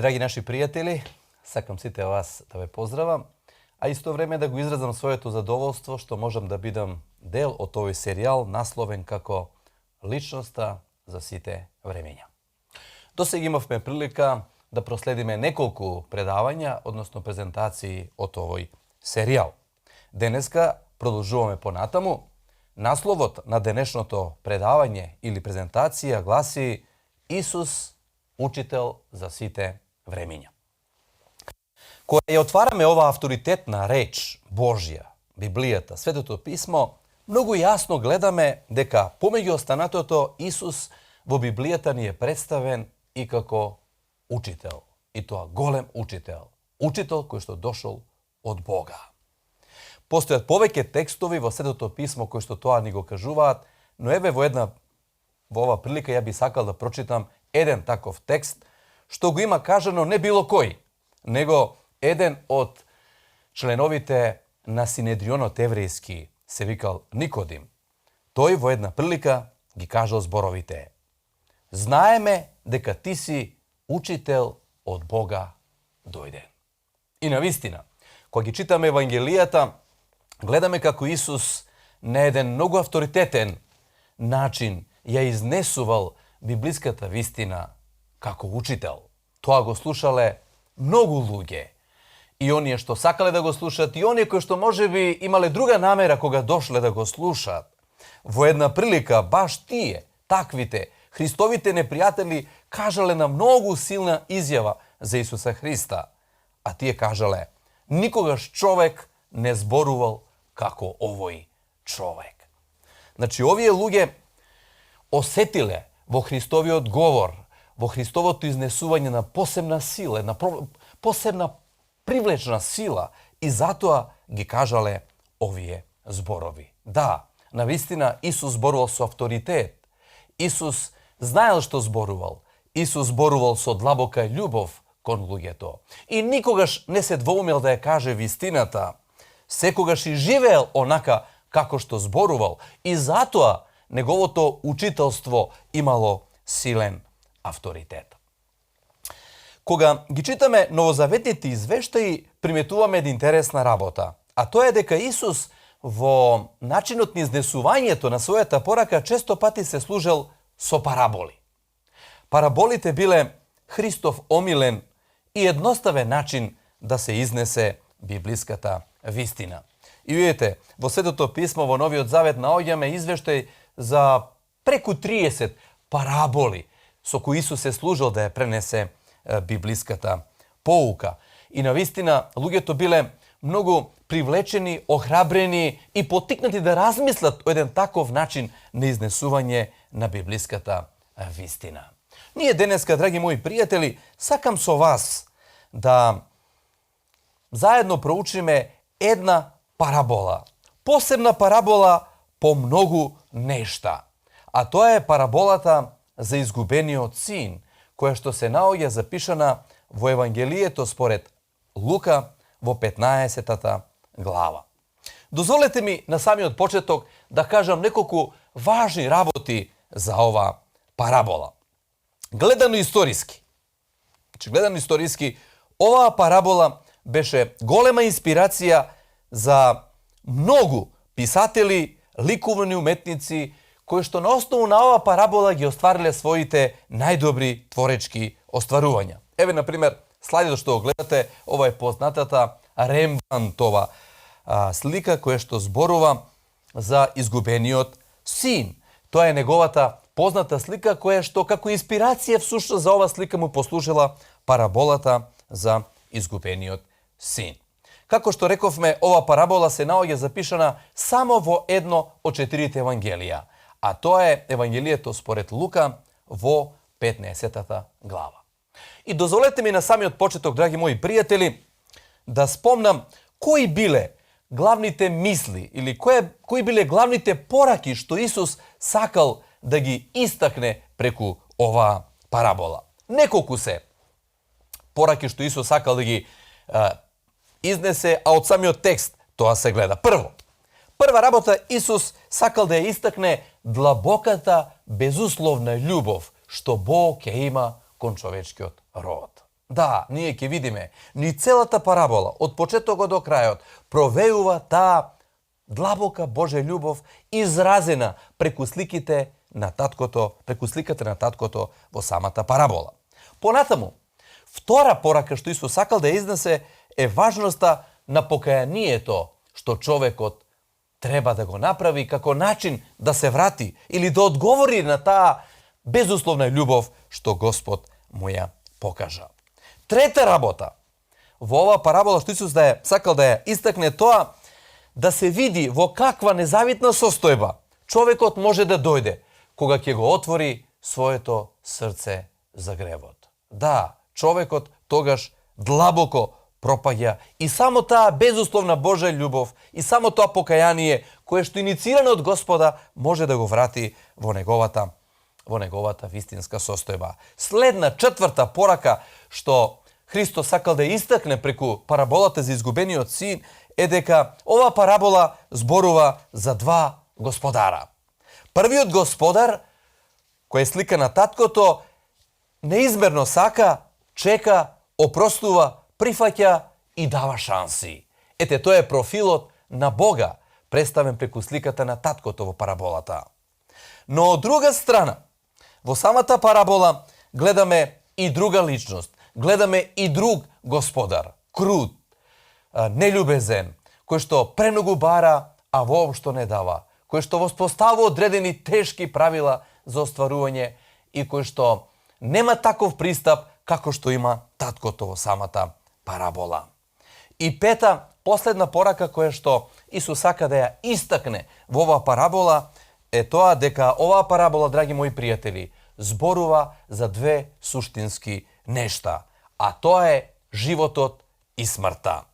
Драги наши пријатели, сакам сите вас да ве поздравам, а исто време да го изразам своето задоволство што можам да бидам дел од овој серијал насловен како Личноста за сите времења. Досега имавме прилика да проследиме неколку предавања, односно презентации од овој серијал. Денеска продолжуваме понатаму. Насловот на денешното предавање или презентација гласи Исус, учител за сите времења. Кога ја отвараме ова авторитетна реч Божја, Библијата, Светото писмо, многу јасно гледаме дека помеѓу останатото Исус во Библијата ни е представен и како учител. И тоа голем учител. Учител кој што дошол од Бога. Постојат повеќе текстови во Светото писмо кои што тоа ни го кажуваат, но еве во ова прилика ја би сакал да прочитам еден таков текст, што го има кажано не било кој, него еден од членовите на Синедрионот еврејски, се викал Никодим. Тој во една прилика ги кажал зборовите: знаеме дека ти си учител од Бога дојден. И навистина, кога ги читаме Евангелијата, гледаме како Исус на еден многу авторитетен начин ја изнесувал библиската вистина како учител. Тоа го слушале многу луѓе. И оние што сакале да го слушаат, и оние кои што можеби имале друга намера кога дошле да го слушаат. Во една прилика баш тие, таквите, Христовите непријатели, кажале на многу силна изјава за Исуса Христа. А тие кажале: никогаш човек не зборувал како овој човек. Значи, овие луѓе осетиле во Христовиот говор, во Христовото изнесување на посебна сила, на посебна привлечна сила, и затоа ги кажале овие зборови. Да, навистина Исус зборувал со авторитет. Исус знаел што зборувал. Исус зборувал со длабока љубов кон луѓето. И никогаш не се двоумел да ја каже вистината. Секогаш и живеел онака како што зборувал. И затоа неговото учителство имало силен авторитет. Кога ги читаме новозаветните извештаи, приметуваме една интересна работа. А тоа е дека Исус во начинот на изнесувањето на својата порака често пати се служел со параболи. Параболите биле Христов омилен и едноставен начин да се изнесе библиската вистина. И видите, во Светото писмо во Новиот Завет наоѓаме извештај за преку 30 параболи со кои Исус се служил да ја пренесе библиската поука. И навистина луѓето биле многу привлечени, охрабрени и поттикнати да размислат о еден таков начин на изнесување на библиската вистина. Ние денеска, драги мои пријатели, сакам со вас да заедно проучиме една парабола. Посебна парабола по многу нешта. А тоа е параболата за изгубениот син, која што се наоѓа запишана во Евангелието според Лука во 15-та глава. Дозволете ми на самиот почеток да кажам неколку важни работи за ова парабола. Гледано историски, оваа парабола беше голема инспирација за многу писатели, ликовни уметници, кои што на основу на оваа парабола ги оствариле своите најдобри творечки остварувања. Еве, например, слайдот што го гледате, ова е познатата Рембрандтова слика која што зборува за изгубениот син. Тоа е неговата позната слика која што како инспирација всушност за оваа слика му послужила параболата за изгубениот син. Како што рековме, ова парабола се наоѓа запишана само во едно од 4 Евангелија, а тоа е Евангелието според Лука во 15-та глава. И дозволете ми на самиот почеток, драги мои пријатели, да спомнам кои биле главните мисли или кои биле главните пораки што Исус сакал да ги истакне преку оваа парабола. Неколку се пораки што Исус сакал да ги изнесе, а од самиот текст тоа се гледа. Прва работа, Исус сакал да ја истакне длабоката безусловна љубов што Бог ќе има кон човечкиот род. Да, ние ќе видиме, ни целата парабола, од почетокот до крајот, провеува таа длабока Божја љубов изразена преку сликите на таткото, преку сликата на таткото во самата парабола. Понатаму, втора порака што Исус сакал да изнесе е важноста на покаянието што човекот треба да го направи како начин да се врати или да одговори на таа безусловна љубов што Господ му ја покажа. Трета работа во оваа парабола што Исус сакал да ја истакне тоа да се види во каква незавитна состојба човекот може да дојде кога ќе го отвори своето срце за гревот. Да, човекот тогаш длабоко пропаѓа и само таа безусловна Божја љубов и само тоа покаяние кое што иницирано од Господа може да го врати во неговата вистинска состојба. Следна четврта порака што Христос сакал да истакне преку параболата за изгубениот син е дека ова парабола зборува за два господара. Првиот господар, кој е слика на таткото, неизмерно сака, чека, опростува, прифаќа и дава шанси. Ете, тоа е профилот на Бога, представен преку сликата на таткото во параболата. Но од друга страна, во самата парабола гледаме и друга личност, гледаме и друг господар, крут, нелюбезен, кој што премногу бара, а воопшто не дава, кој што воспоставува одредени тешки правила за остварување и кој што нема таков пристап како што има таткото во самата парабола. И пета, последна порака која што Исус сака да ја истакне во оваа парабола е тоа дека оваа парабола, драги мои пријатели, зборува за две суштински нешта, а тоа е животот и смртта.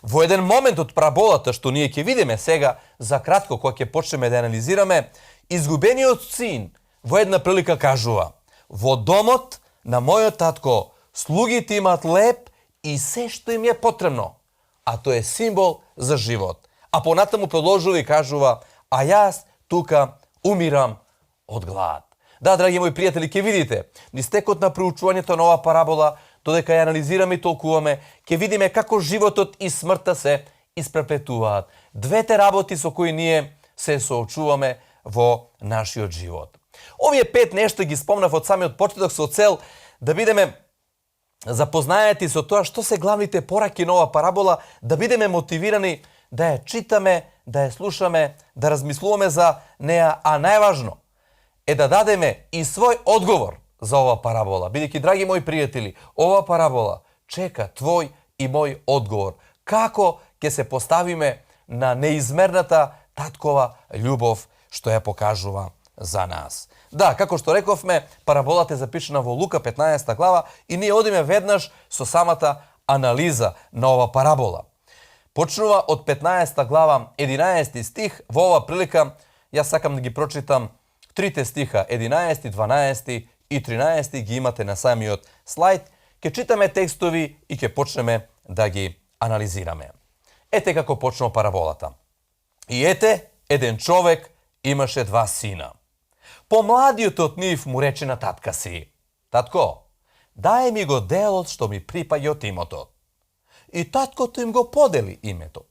Во еден момент од параболата што ние ќе видиме сега за кратко кога ќе почнеме да анализираме, изгубениот син во една прилика кажува: во домот на мојот татко слугите имаат леп и се што им е потребно, а тоа е символ за живот. А понатаму продолжува и кажува: а јас тука умирам од глад. Да, драги мои пријатели, ќе видите, низ текот на проучувањето на оваа парабола, додека ја анализираме и толкуваме, ќе видиме како животот и смртта се испреплетуваат. Двете работи со кои ние се соочуваме во нашиот живот. Овие 5 нешта ги спомнав од самиот почеток со цел да бидеме запознаети со тоа што се главните пораки на оваа парабола, да бидеме мотивирани да ја читаме, да ја слушаме, да размислуваме за неа, а најважно е да дадеме и свој одговор за оваа парабола. Бидејќи, драги мои пријатели, оваа парабола чека твој и мој одговор. Како ќе се поставиме на неизмерната таткова љубов што ја покажува за нас. Да, како што рековме, параболата е запишана во Лука 15 глава и ние одиме веднаш со самата анализа на оваа парабола. Почнува од 15 глава 11 стих. Во оваа прилика јас сакам да ги прочитам трите стиха, 11, 12 и 13, ги имате на самиот слайд. Ке читаме текстови и ке почнеме да ги анализираме. Ете како почнува параболата. И ете, еден човек имаше два сина. Помладиот од нив му рече на татка си: татко, дај ми го делот што ми припаѓа од имотот. И таткото им го подели името.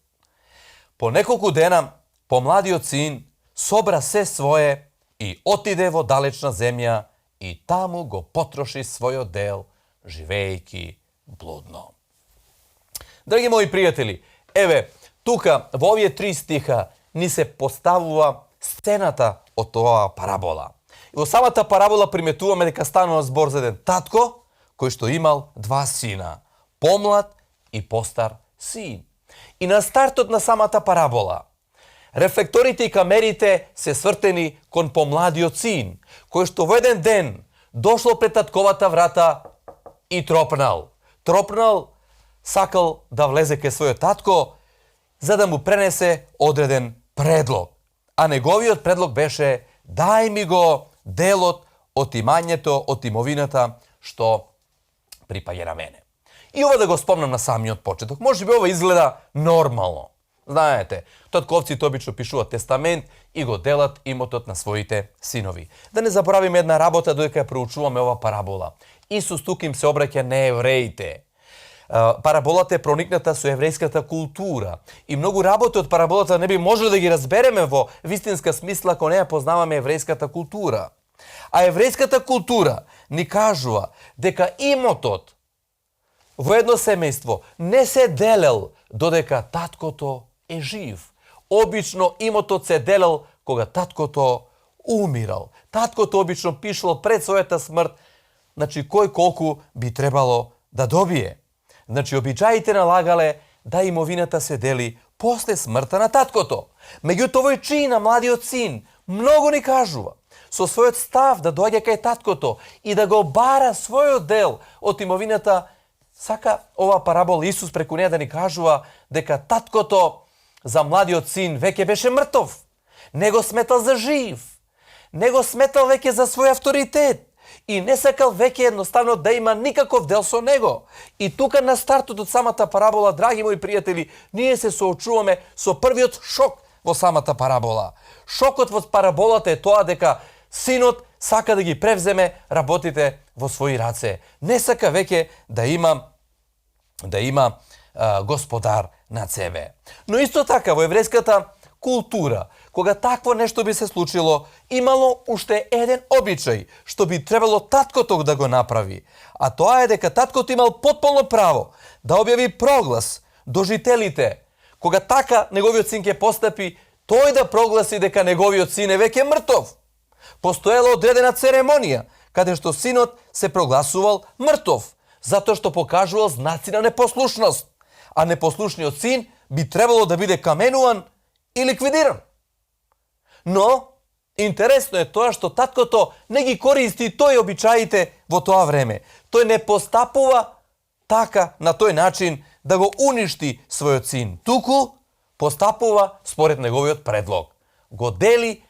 По неколку дена, помладиот син собра се свое и отиде во далечна земја и таму го потроши својот дел, живеејќи блудно. Драги мои пријатели, еве, тука во овие 3 стиха ни се поставува сцената од оваа парабола. И во самата парабола приметуваме дека станува збор за еден татко кој што имал два сина, помлад и постар син. И на стартот на самата парабола рефлекторите и камерите се свртени кон помладиот син, кој што во еден ден дошло пред татковата врата и тропнал. Тропнал, сакал да влезе кај својот татко за да му пренесе одреден предлог. А неговиот предлог беше: дај ми го делот од имањето, од имовината што припаѓа на мене. И ова да го спомнам на самиот почеток. Може би ова изгледа нормално. Знаете, татковците обично пишуваат тестамент и го делат имотот на своите синови. Да не заборавиме една работа додека ја проучуваме ова парабола. Исус тук им се обраќа на евреите. Параболата е проникната со еврејската култура. И многу работи од параболата не би можеле да ги разбереме во вистинска смисла ако не ја познаваме еврејската култура. А еврејската култура ни кажува дека имотот во едно семејство не се делел додека таткото е жив. Обично имотот се делел кога таткото умирал. Таткото обично пишало пред својата смрт, значи кој колку би требало да добие. Значи обичаите налагале да имовината се дели после смртта на таткото. Меѓутоа овој чин на младиот син многу ни кажува со својот став да доаѓа кај таткото и да го бара својот дел од имовината. Сака ова парабола Исус преку неја да ни кажува дека таткото за младиот син веќе беше мртов. Не го сметал за жив. Не го сметал веќе за свој авторитет. И не сакал веќе едноставно да има никаков дел со него. И тука на стартот од самата парабола, драги мои пријатели, ние се соочуваме со првиот шок во самата парабола. Шокот во параболата е тоа дека синот сака да ги превземе работите во своји раце. Не сака веќе да има господар над себе. Но исто така во еврејската култура, кога такво нешто би се случило, имало уште еден обичај што би требало таткото да го направи. А тоа е дека таткото имал потполно право да објави проглас до жителите. Кога така неговиот син ќе постапи, тој да прогласи дека неговиот син е веќе мртов. Постоела одредена церемонија каде што синот се прогласувал мртов, затоа што покажувал знаци на непослушност. А непослушниот син би требало да биде каменуван и ликвидиран. Но, интересно е тоа што таткото не ги користи тој обичаите во тоа време. Тој не постапува така, на тој начин, да го уништи својот син. Туку постапува според неговиот предлог. Го дели,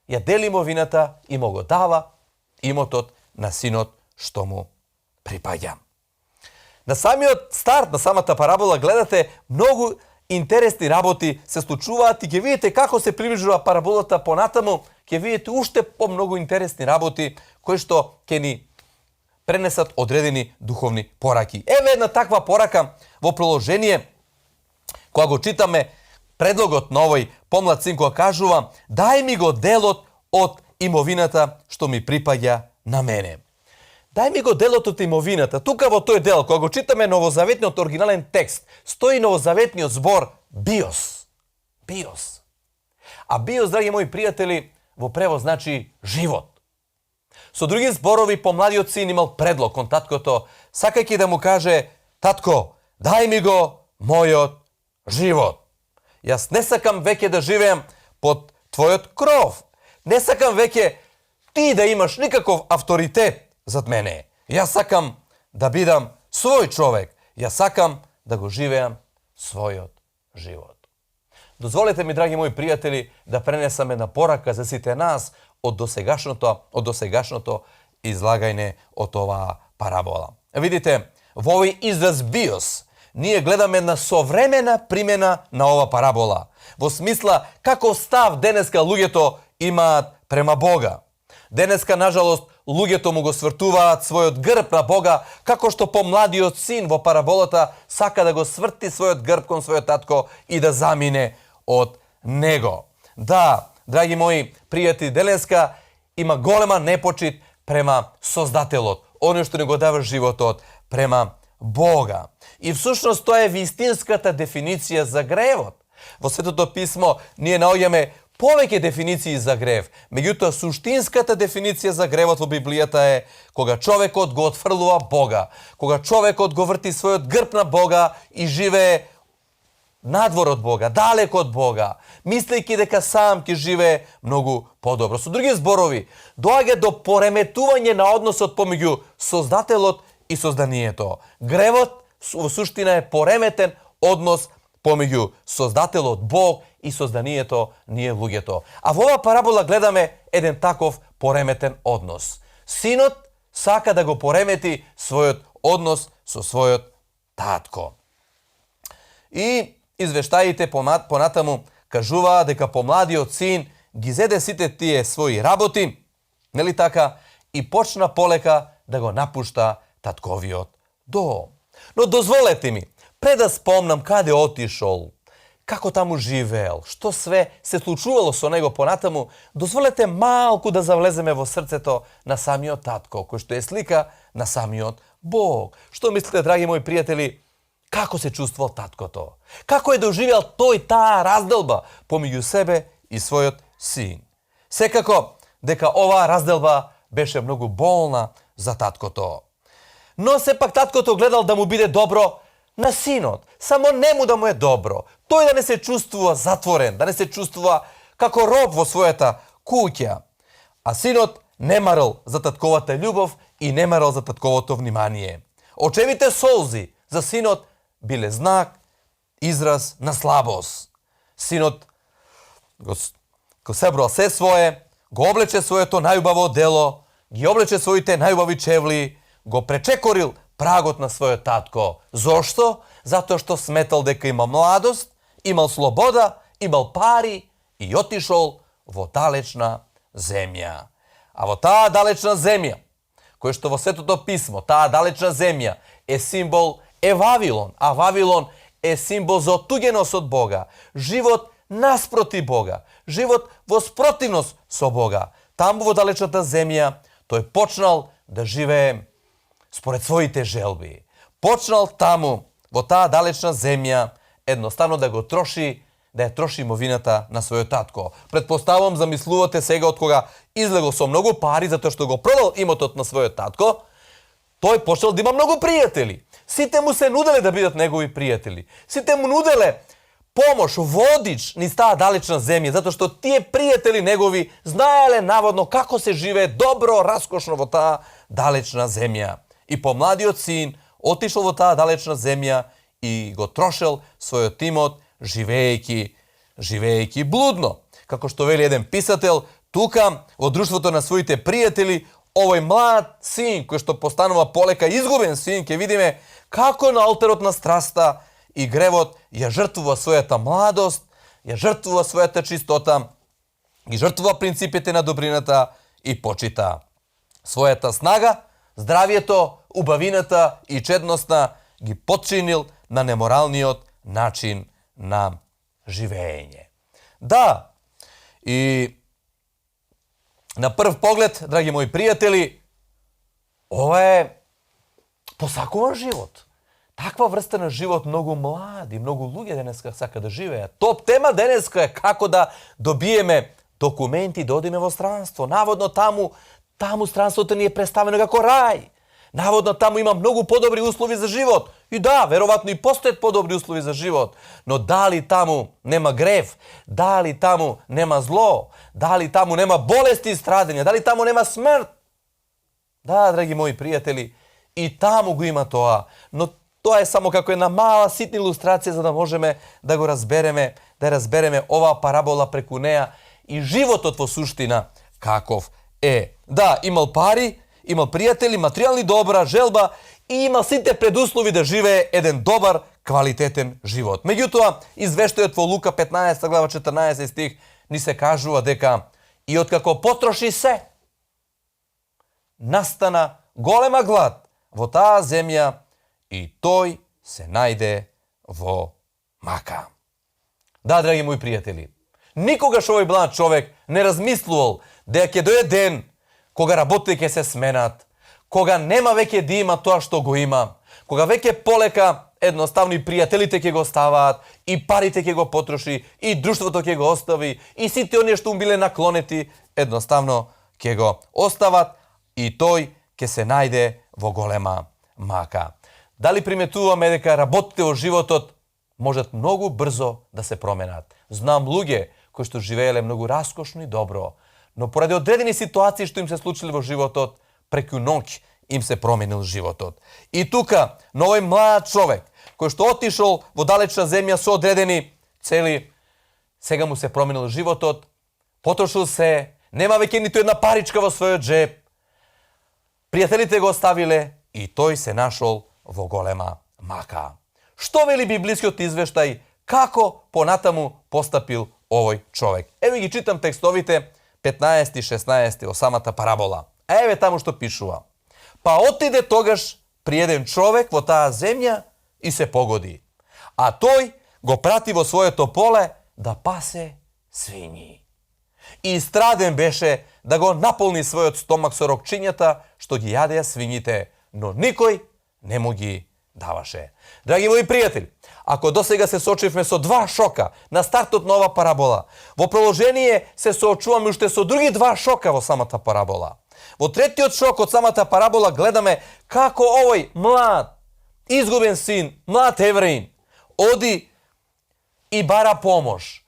ја дели имовината и му го дава имотот на синот што му припаѓа. На самиот старт на самата парабола гледате многу интересни работи се случуваат и ќе видите како се приближува параболата понатаму, ќе видите уште помногу интересни работи кои што ќе ни пренесат одредени духовни пораки. Еве една таква порака во приложение кога го читаме предлогот на овој помлад син која кажува: "Дај ми го делот од имовината што ми припаѓа на мене." Дај ми го делот од имовината. Тука во тој дел, кога го читаме новозаветниот оригинален текст, стои новозаветниот збор биос. Биос. А биос, драги мои пријатели, во превод значи живот. Со други зборови, помладиот син имал предлог кон таткото, сакајќи да му каже: "Татко, дај ми го мојот живот. Јас не сакам веќе да живеам под твојот кров. Не сакам веќе ти да имаш никаков авторитет зад мене. Јас сакам да бидам свој човек. Јас сакам да го живеам својот живот." Дозволете ми, драги мои пријатели, да пренесаме на порака за сите нас од досегашното излагање од оваа парабола. Видите, во овој израз биос, ние гледаме на современа примена на ова парабола. Во смисла како став денеска луѓето имаат према Бога. Денеска, нажалост, луѓето му го свртуваат својот грб на Бога, како што помладиот син во параболата сака да го сврти својот грб кон својот татко и да замине од него. Да, драги мои пријатели, денеска има голема непочит према Создателот, оној што ни го дава животот, према Бога. И всушност тоа е вистинската дефиниција за гревот. Во Светото писмо ние наоѓаме повеќе дефиниции за грев. Меѓутоа, суштинската дефиниција за гревот во Библијата е кога човекот го отфрлува Бога, кога човекот го врти својот грб на Бога и живее надвор од Бога, далек од Бога, мислејќи дека сам ќе живее многу подобро. Со други зборови, доаѓа до пореметување на односот помеѓу Создателот и созданието. Гревот во суштина е пореметен однос помеѓу Создателот Бог и созданието, ние луѓето. А во оваа парабола гледаме еден таков пореметен однос. Синот сака да го поремети својот однос со својот татко. И извештаите понатаму кажуваа дека помладиот син ги зеде сите тие своји работи, нели така, и почна полека da го напушта татковиот дом. Но дозволете ми, пред да спомнам каде отишол, како таму живеел, што све се случувало со него понатаму, дозволете малку да завлеземе во срцето на самиот татко, кој што е слика на самиот Бог. Што мислите, драги мои пријатели, како се чувствувал таткото? Како е доживеал тој таа разделба помеѓу себе и својот син? Секако дека оваа разделба беше многу болна за таткото. Но сепак таткото гледал да му биде добро на синот. Само нему да му е добро. Тој да не се чувствува затворен, да не се чувствува како роб во својата куќа. А синот не марал за татковата љубов и не марал за татковото внимание. Очевите солзи за синот биле знак, израз на слабост. Синот го себрал се свое, го облече своето најубаво дело, ги облече своите најубави чевли, го пречекорил прагот на својот татко. Зошто? Затоа што сметал дека има младост, имал слобода, имал пари и отишол во далечна земја. А во таа далечна земја, која што во Светото писмо, таа далечна земја е символ е Вавилон, а Вавилон е символ за отуѓеност од Бога, живот наспроти Бога, живот во спротивност со Бога. Таму во далечната земја тој почнал да живее според своите желби. Почнал таму, во таа далечна земја, едноставно да го троши, да ја троши имовината на својот татко. Предпоставам, замислувате сега од кога излегол со многу пари, затоа што го продал имотот на својот татко, тој почнал да има многу пријатели. Сите му се нуделе да бидат негови пријатели. Сите му нуделе помош, водич низ таа далечна земја, затоа што тие пријатели негови знаеле наводно како се живее добро, раскошно во таа далечна земја. И помладиот син отишол во таа далечна земја и го трошел својот имот, живеејќи блудно. Како што вели еден писател, тука во друштвото на своите пријатели, овој млад син, кој што постанува полека изгубен син, ќе видиме како на олтерот на страста и гревот ја жртвува својата младост, ја жртвува својата чистота, ги жртвува принципите на добрината и почита својата снага, здравието, убавината и чедноста ги подчинил на неморалниот начин на живење. Да, и на прв поглед, драги мои пријатели, ова е посакуван живот. Таква врста на живот многу млади, многу луѓе денеска сака да живеат. Топ тема денеска е како да добиеме документи да одиме во странство. Наводно таму странството ни е представено како рај. Наводно таму има многу подобри услови за живот. И да, веројатно и постојат подобри услови за живот. Но дали таму нема грев? Дали таму нема зло? Дали таму нема болести и страдења? Дали таму нема смрт? Да, драги мои пријатели, и таму го има тоа. Но тоа е само како една мала ситна илустрација за да можеме да го разбереме, да разбереме оваа парабола преку неа и животот во суштина каков е. Да, имал пари, имал пријатели, материјални добра, желба и имал сите предуслови да живее еден добар, квалитетен живот. Меѓутоа, извештајот во Лука 15 глава 14 стих ни се кажува дека и откако потроши се, настана голема глад во таа земја и тој се најде во мака. Да, драги мои пријатели, никогаш овој млад човек не размислувал дека ќе дојде ден кога работите ќе се сменат, кога нема веќе да има тоа што го има, кога веќе полека едноставно и пријателите ќе го ставаат, и парите ќе го потроши, и друштвото ќе го остави, и сите оние што му биле наклонети едноставно ќе го остават и тој ќе се најде во голема мака. Дали приметуваме дека работите во животот можат многу брзо да се променат? Знам луѓе кои што живееле многу раскошно и добро, но поради одредени ситуации што им се случили во животот, преку ноќ им се променил животот. И тука, на овој млад човек, кој што отишол во далечна земја со одредени цели, сега му се променил животот, потрошил се, нема веќе ниту една паричка во својот джеб, пријателите го оставиле и тој се нашол во голема мака. Што вели библискиот извештај, како понатаму постапил овој човек? Еве ги читам текстовите 15 и 16 од самата парабола. А еве таму што пишува. pa otide тогаш при еден човек во таа земја и се погоди. А тој го прати во своето поле да пасе свињи. И страден беше да го наполни својот стомак со рокчињата што ги јадеа свињите, но никој не му ги даваше. Драги мои пријатели, ако досега се соочивме со два шока на стартот на ова парабола, во продолжение се соочуваме уште со други два шока во самата парабола. Во третиот шок од самата парабола гледаме како овој млад, изгубен син, млад евреин, оди и бара помош,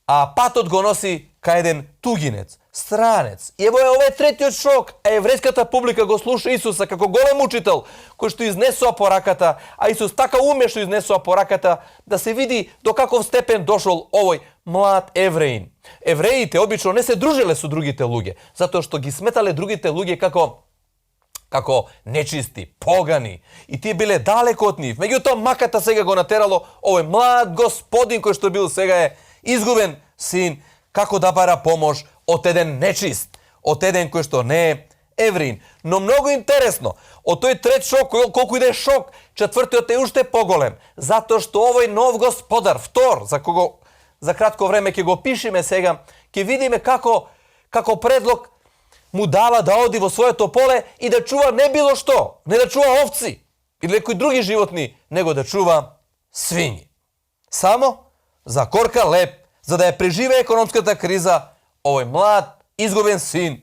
а патот го носи кај еден тугинец, странец. И ево е овој третиот шок, а еврејската публика го слуша Исуса како голем учител, кој што изнесува пораката, а Исус така умешно изнесува пораката, да се види до каков степен дошол овој млад евреин. Евреите обично не се дружеле со другите луѓе, затоа што ги сметале другите луѓе како нечисти, погани, и тие биле далеко од нив. Меѓутоа маката сега го натерало овој млад господин кој што бил сега е изгубен син, како да бара помош од еден нечист, од еден кој што не е евреин. Но многу интересно, од тој трет шок, колку и да е шок, четвртиот е уште поголем, затоа што овој нов господар, втор, за кого за кратко време ќе го пишеме сега, ќе видиме како предлог му дава да оди во своето поле и да чува не било што, не да чува овци или некои други животни, него да чува свињи. Само за корка леп, за да ја преживее економската криза, овој млад, изгубен син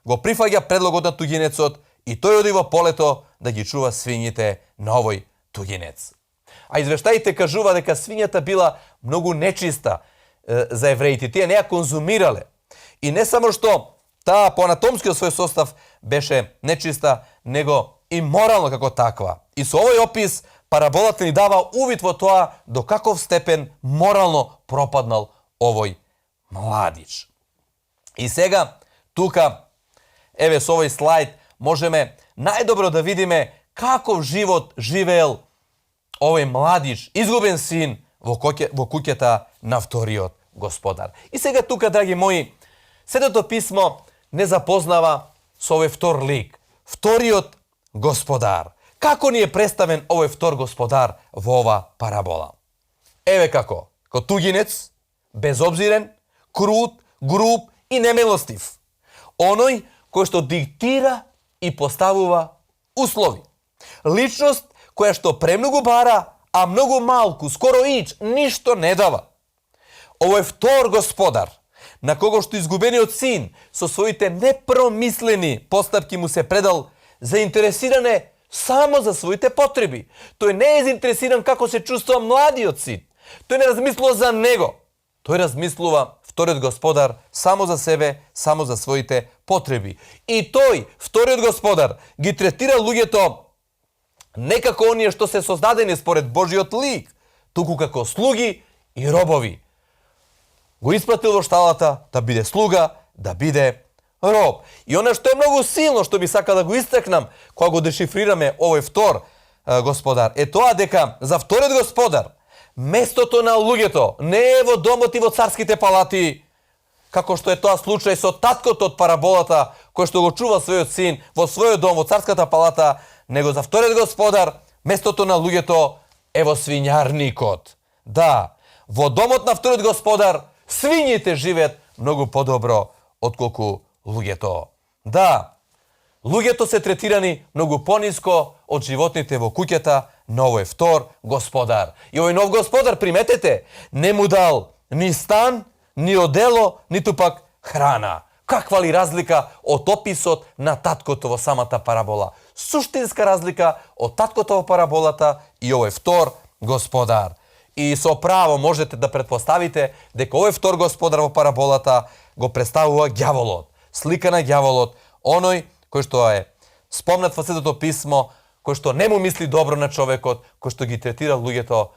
го прифаќа предлогот на тугинецот и тој оди во полето да ги чува свињите на овој тугинец. А извештаите кажува дека свињата била многу нечиста за евреите, тие не ја конзумирале. И не само што таа по анатомскиот свој состав беше нечиста, него и морално како таква. И со овој опис параболата ни дава увид во тоа до каков степен морално пропаднал овој младич. И сега, тука, еве со овој слайд, можеме најдобро да видиме каков живот живеел овој младич, изгубен син во куќата на вториот господар. И сега тука, драги мои, Светото писмо не запознава со овој втор лик, вториот господар. Како ни е представен овој втор господар во ова парабола? Еве како тугинец, безобзирен, крут, груб и немилостив. Оној кој што диктира и поставува услови. Личност која што премногу бара, а многу малку, скоро ништо не дава. Овој втор господар, на кого што изгубениот син со своите непромислени постапки му се предал, заинтересиран е само за своите потреби. Тој не е заинтересиран како се чувствува младиот син. Тој не размислува за него. Тој размислува, вториот господар, само за себе, само за своите потреби. И тој, вториот господар, ги третира луѓето не како оние што се создадени според Божиот лик, туку како слуги и робови. Го испратил во шталата да биде слуга, да биде роб. И она што е многу силно, што би сака да го истакнам, кога го дешифрираме овој втор господар, е тоа дека за вториот господар местото на луѓето не е во домот и во царските палати, како што е тоа случај со таткото од параболата, кој што го чува својот син во својот дом во царската палата, него за вториот господар местото на луѓето е во свињарникот. Да, во домот на вториот господар свињите живеат многу подобро отколку луѓето. Да, луѓето се третирани многу пониско од животните во куќата на овој втор господар. И овој нов господар, приметете, не му дал ни стан, ни одело, ниту пак храна. Каква ли разлика од описот на таткото во самата парабола? Суштинска разлика од таткото во параболата и овој втор господар. И со право можете да претпоставите дека овој втор господар во параболата го представува ѓаволот. Слика на ѓаволот, оној кој што е спомнат во Светото писмо, кој што не му мисли добро на човекот, кој што ги третира луѓето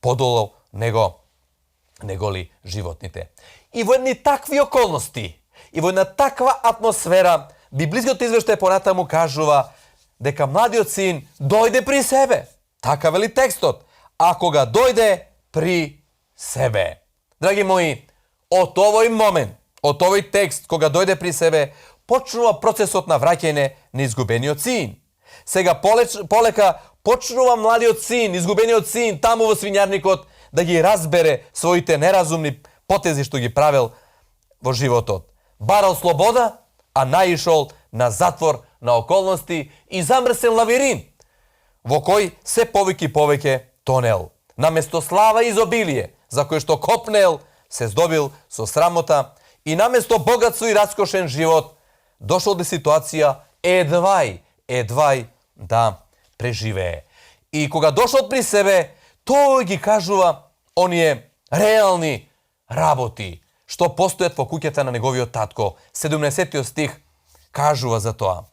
подолу него ли животните. И во едни такви околности, и во една таква атмосфера, библискиот извештај понатаму кажува дека младиот син дојде при себе. Така вели текстот. А кога дојде при себе. Драги мои, од овој момент, од овој текст, кога дојде при себе, почнува процесот на враќање на изгубениот син. Сега полека почнува младиот син, изгубениот син, таму во свинјарникот, да ги разбере своите неразумни потези што ги правел во животот. Барал слобода, а наишол на затвор на околности и замрсен лавирин, во кој се повеќе и повеќе тонел. Наместо слава и изобилие, за кој што копнел, се здобил со срамота и наместо богатство и раскошен живот, дошол до ситуација едвај да преживее. И кога дошол при себе, тој ги кажува оние реални работи што постојат во куќата на неговиот татко. 70 стих кажува за тоа.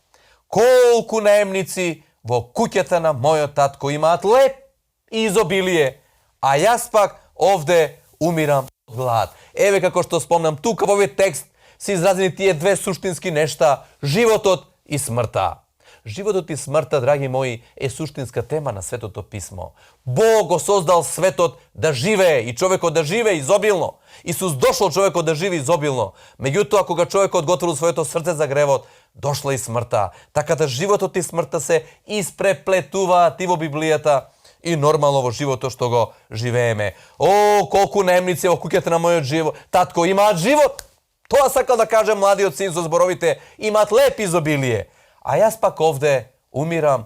Колку наемници во куќата на мојот татко имаат леп и изобилие, а јас пак овде умирам од глад. Еве како што спомнам тука во овој текст се изразени тие две суштински нешта, животот и смртта. Животот и смртта, драги мои, е суштинска тема на Светото писмо. Бог го создал светот да живее и човекот да живее изобилно. Исус дошол човекот да живее изобилно. Меѓутоа, кога човекот го отворил своето срце за гревот, дошла и смртта. Така да животот и смртта се испреплетуваат и во Библијата и нормално во животот што го живееме. О, колку наемници во куќата на мојот живот, татко, имаат живот. Тоа сакал да каже младиот син со зборовите, имаат леп изобилие. А јас пак овде умирам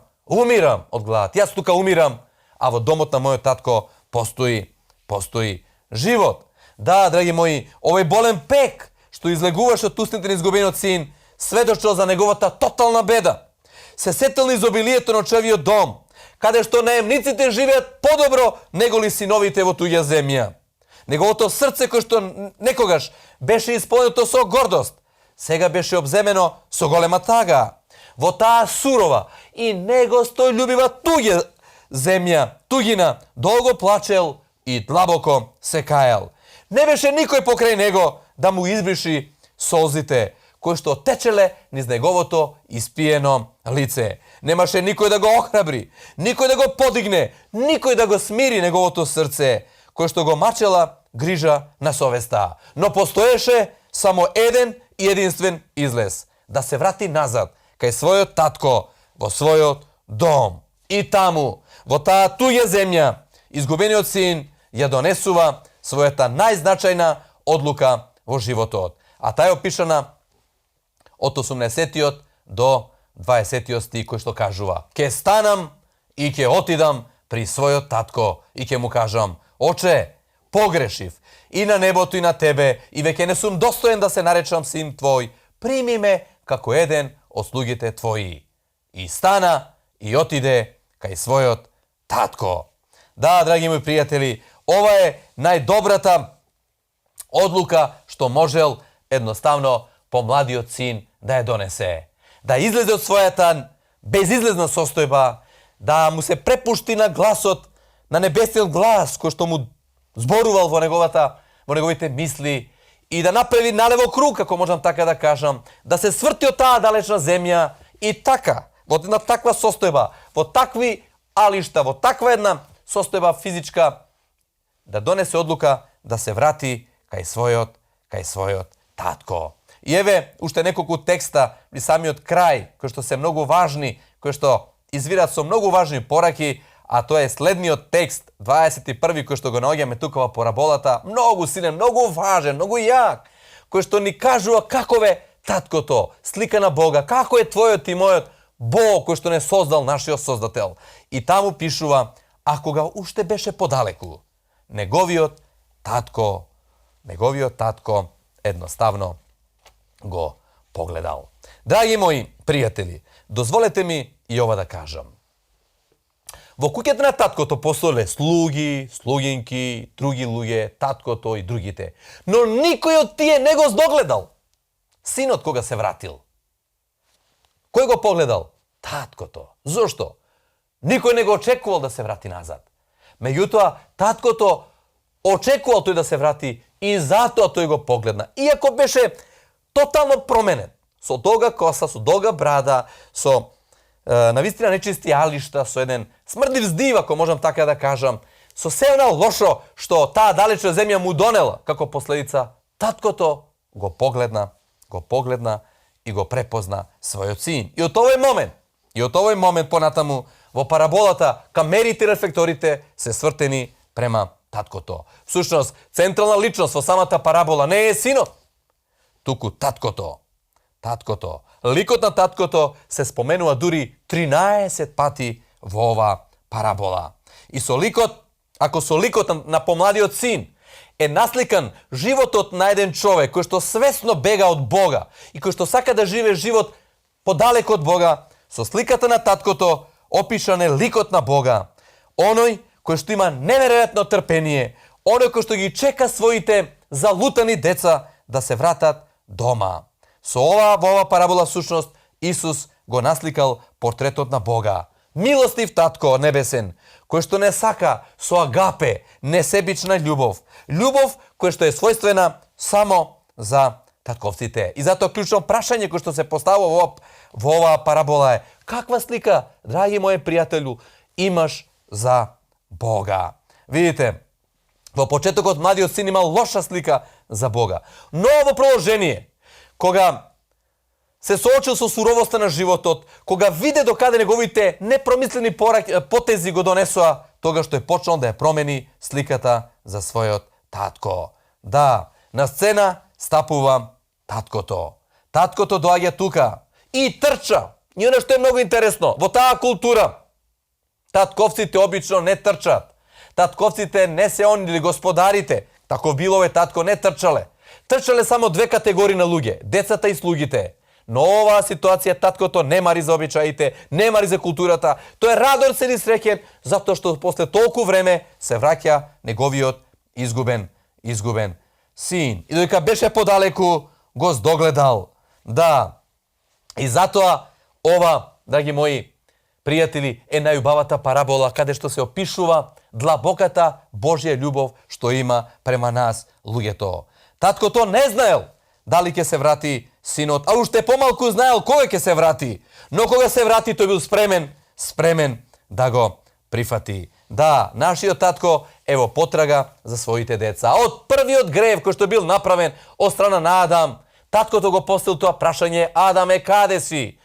од глад. Јас тука умирам, а во домот на мојот татко постои живот. Да, драги мои, овој болен пек што излегуваше од устните на изгубениот син, сведочил за неговата тотална беда. Се сетил на изобилието на очевиот дом, каде што наемниците живеат подобро неголи синовите во туѓа земја. Неговото срце кој што некогаш беше исполнето со гордост, сега беше обземено со голема тага. Во таа сурова и негостојлюбива туѓа земја, туѓина, долго плачел и длабоко се каел. Не беше никој покрај него да му избриши солзите, кои што течеле низ неговото испиено лице. Немаше никој да го охрабри, никој да го подигне, никој да го смири неговото срце, кој што го мачела грижа на совеста. Но постоеше само еден и единствен излез, да се врати назад кај својот татко, во својот дом. И таму, во таа туѓа земја, изгубениот син ја донесува својата најзначајна одлука во животот. А таа е опишана од 18 до 20 стих, кој што кажува: ке станам и ке отидам при својот татко и ке му кажам: Оче, погрешив и на небото и на тебе, и веќе не сум достоен да се наречам син твој, прими ме како еден од слугите твои. И стана и отиде кај својот татко. Да, драги мои пријатели, ова е најдобрата одлука што можел едноставно помладиот син да ја донесе. Да излезе од својата безизлезна состојба, да му се препушти на гласот, на небесниот глас кој што му зборувал во неговите мисли, и да направи налево круг, ако можам така да кажам, да се сврти од таа далечна земја и така, во една таква состојба, во такви алишта, во таква една состојба физичка, да донесе одлука да се врати кај својот татко. И еве уште неколку текста при самиот крај, кои што се многу важни, кои што извират со многу важни пораки, а тоа е следниот текст, 21, кој што го наоѓаме тука во параболата, многу силен, многу важен, многу јак, кој што ни кажува каков е таткото, слика на Бога, како е твојот и мојот Бог кој што не создал нашиот создател. И таму пишува: а кога уште беше подалеку, неговиот татко едноставно го погледал. Драги мои пријатели, дозволете ми и ова да кажам. Во куќата на таткото постоеле слуги, слугинки, други луѓе, таткото и другите. Но никој од тие не го здогледал синот кога се вратил. Кој го погледал? Таткото. Зошто? Никој не го очекувал да се врати назад. Меѓутоа, таткото очекувал тој да се врати и затоа тој го погледна. Иако беше тотално променен, со долга коса, со долга брада, со навистина нечисти алишта, со еден смрдлив здив, ако можам така да кажам, со се она лошо што таа далечна земја му донела како последица, таткото го погледна и го препозна својот син. И од овој момент, И од овој момент понатаму во параболата камерите и рефлекторите се свртени према таткото. Всушност, централна личност во самата парабола не е синот, туку таткото. Таткото. Ликот на таткото се споменува дури 13 пати во ова парабола. И со ликот, ако со ликот на помладиот син е насликан животот на еден човек кој што свесно бега од Бога и кој што сака да живее живот подалек од Бога, со сликата на таткото опишан е ликот на Бога. Оној кој што има неверојатно трпение, оној кој што ги чека своите залутани деца да се вратат дома. Со во ова парабола всушност Исус го насликал портретот на Бога. Милостив татко небесен, кој што не сака со агапе, несебична љубов. Љубов која што е својствена само за татковците. И затоа клучно прашање кој што се поставува во оваа парабола е: каква слика, драги мои пријателю, имаш за Бога? Видите, во почетокот младиот син имал лоша слика за Бога. Но во продолжение, кога се соочил со суровоста на животот, кога виде докаде неговите непромислени потези го донесоа, тогаш тој почнал да ја промени сликата за својот татко. Да, на сцена стапува таткото. Таткото доаѓа тука и трча. И оно што е многу интересно, во таа култура татковците обично не трчат. Татковците не се они или господарите. Таков било татко не трчале. Трчале само две категории на луѓе, децата и слугите. Но оваа ситуација таткото не мари за обичаите, не мари за културата. Тој е радосен и среќен затоа што после толку време се враќа неговиот изгубен син. И додека беше подалеку, го здогледал. Да. И затоа ова, драги мои пријатели, е најубавата парабола каде што се опишува длабоката Божја љубов што има према нас луѓето. Таткото не знаел дали ќе се врати синот, а уште помалку знаел кога ќе се врати. Но кога се врати, тој бил спремен да го прифати. Да, нашиот татко е во потрага за своите деца. Од првиот грев кој што бил направен од страна на Адам, таткото го поставил тоа прашање: Адаме, каде си?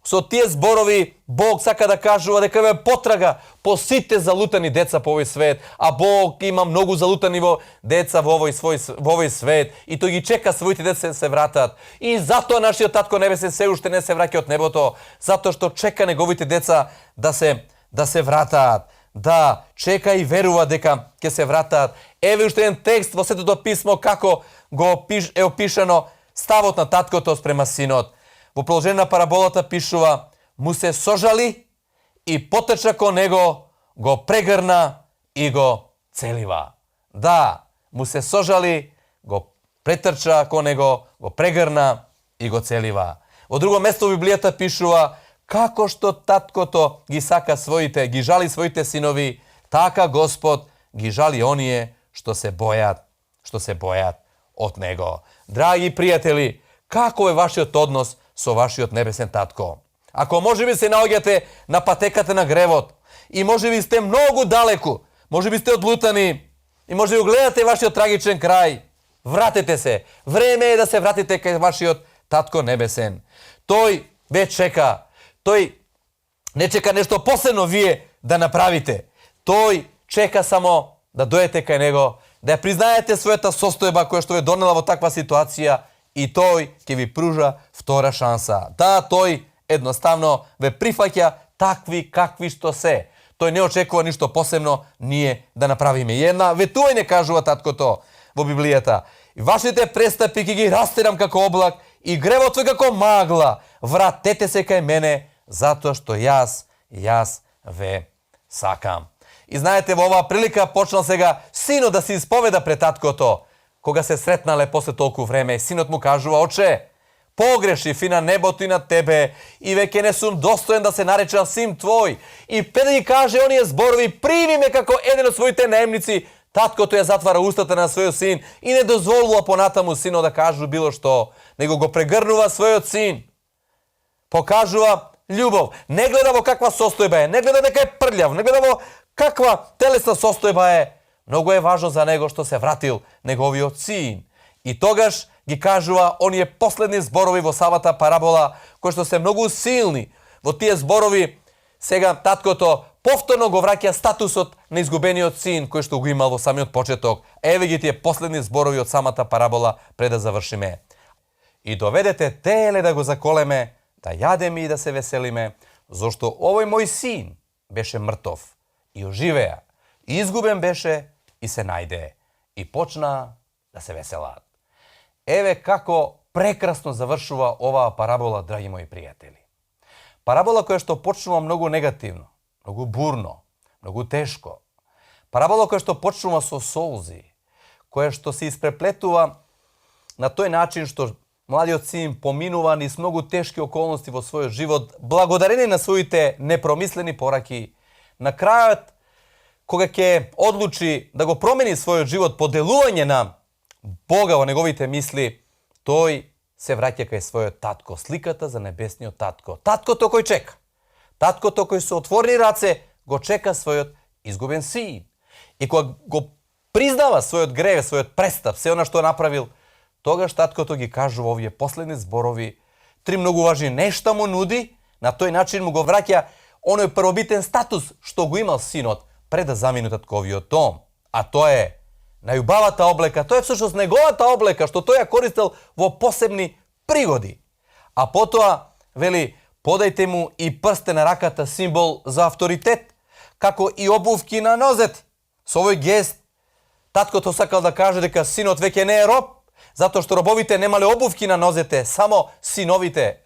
Со тие зборови Бог сака да кажува дека ве потрага по сите залутани деца по овој свет, а Бог има многу залутани деца во овој свет и тој ги чека своите деца се вратат. И затоа нашиот татко небесен се уште не се враќа од небото, затоа што чека неговите деца да се вратат. Да, чека и верува дека ќе се вратат. Еве уште еден текст во Светото писмо како е опишано ставот на таткото спрема синот. Во продолжение на параболата пишува: му се сожали и потрча кон него, го прегрна и го целива. Да, му се сожали, го претрча кон него, го прегрна и го целива. Во друго место во Библијата пишува: како што таткото ги жали своите синови, така Господ ги жали оние што се бојат од него. Драги пријатели, како е вашиот однос со вашиот небесен татко? Ако можеби се наоѓате на патеката на гревот и можеби сте многу далеку, можеби сте одлутани и можеби гледате вашиот трагичен крај, вратете се. Време е да се вратите кај вашиот татко небесен. Тој ве чека. Тој не чека нешто посебно вие да направите. Тој чека само да дојдете кај него, да ја признаете својата состојба која што ве донела во таква ситуација и тој ќе ви пружа втора шанса. Да, тој едноставно ве прифаќа такви какви што се. Тој не очекува ништо посебно ние да направиме. И една ветување кажува таткото во Библијата: вашите престапи ќе ги растерам како облак и гревот ви како магла. Вратете се кај мене, затоа што јас ве сакам. И знаете, во оваа прилика почнал сега синот да се исповеда пред таткото. Кога се сретнале после толку време, синот му кажува: оче, погрешив и на небото и на тебе, и веќе не сум достоен да се наречам син твој. И пред да ги каже оние зборови: прими ме како еден од своите наемници, таткото ја затвара устата на својот син и не дозволува понатаму синот да кажу било што, него го прегрнува својот син. Покажува љубов. Не гледа во каква состојба е, не гледа дека е прљав, не гледа во каква телесна состојба е. Многу е важно за него што се вратил неговиот син. И тогаш ги кажува оние последни зборови во самата парабола, кои што се многу силни, Во тие зборови сега таткото повторно го враќа статусот на изгубениот син кој што го имал во самиот почеток. Еве ги тие последни зборови од самата парабола пред да завршиме. И доведете теле да го заколеме, да јадеме и да се веселиме, зашто овој мој син беше мртов и оживеа, и изгубен беше и се најде, и почна да се веселаат. Еве како прекрасно завршува оваа парабола, драги мои пријатели. Парабола која што почнува многу негативно, многу бурно, многу тешко. Парабола која што почнува со солзи, која што се испреплетува на тој начин што младиот син поминува низ многу тешки околности во својот живот, благодарение на своите непромислени пораки. На крајот, кога ќе одлучи да го промени својот живот по делување на Бога во неговите мисли, тој се враќа кај својот татко, сликата за небесниот татко. Таткото кој чека. Таткото кој со отворени раце го чека својот изгубен син. И кога го признава својот грех, својот престап, се она што направил, тогаш таткото ги кажува овие последни зборови, три многу важни нешта му нуди, на тој начин му го враќа оној првобитен статус што го имал синот пред да замине татковиот дом. А тоа е најубавата облека, тоа е всушност неговата облека што тој ја користел во посебни пригоди. А потоа вели, подајте му и прстен на раката, символ за авторитет, како и обувки на нозет. Со овој гест таткото сакал да каже дека синот веќе не е роб, затоа што робовите немале обувки на нозете, само синовите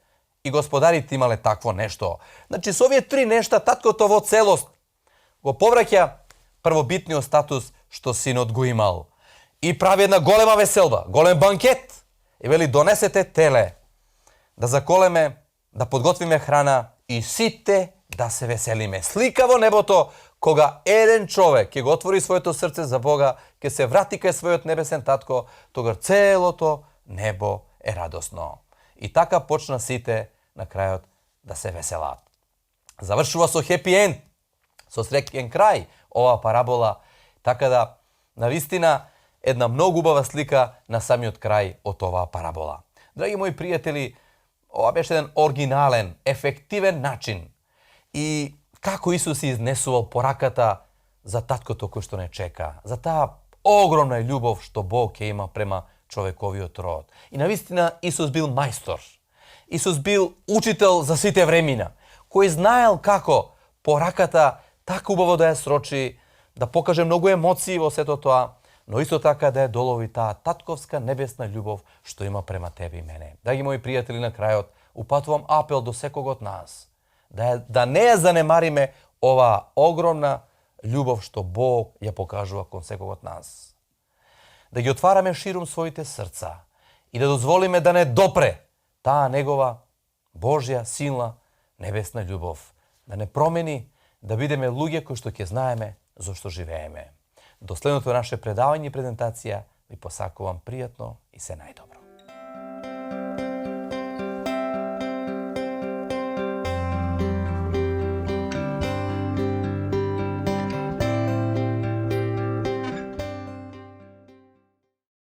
и господарите имале такво нешто. Значи, со овие три нешта таткото во целост го повраќа првобитниот статус што синот го имал. И прави една голема веселба, голем банкет. И вели, донесете теле, да заколеме, да подготвиме храна и сите да се веселиме. Слика во небото, кога еден човек ќе го отвори своето срце за Бога, ќе се врати кај својот небесен татко, тогаш целото небо е радосно. И така почна сите на крајот да се веселаат. Завршува со хепи енд, со среќен крај оваа парабола, така да навистина една многу убава слика на самиот крај од оваа парабола. Драги мои пријатели, ова беше еден оригинален, ефективен начин и како Исус изнесувал пораката за таткото кој што не чека, за таа огромна љубов што Бог ќе има према човековиот род. И навистина Исус бил мајстор. Исус бил учител за сите времина, кој знаел како пораката така убаво да ја срочи, да покаже многу емоции во сето тоа, но исто така да ја долови таа татковска небесна љубов што има према тебе и мене. Драги мои пријатели, на крајот упатувам апел до секого од нас, да не ја занемариме оваа огромна љубов што Бог ја покажува кон секого од нас. Да ги отвараме ширум своите срца и да дозволиме да не допре таа негова Божја силна небесна љубов, да не промени, да бидеме луѓе кои што ќе знаеме зошто живееме. До следното наше предавање и презентација ви посакувам пријатно и се најдобро.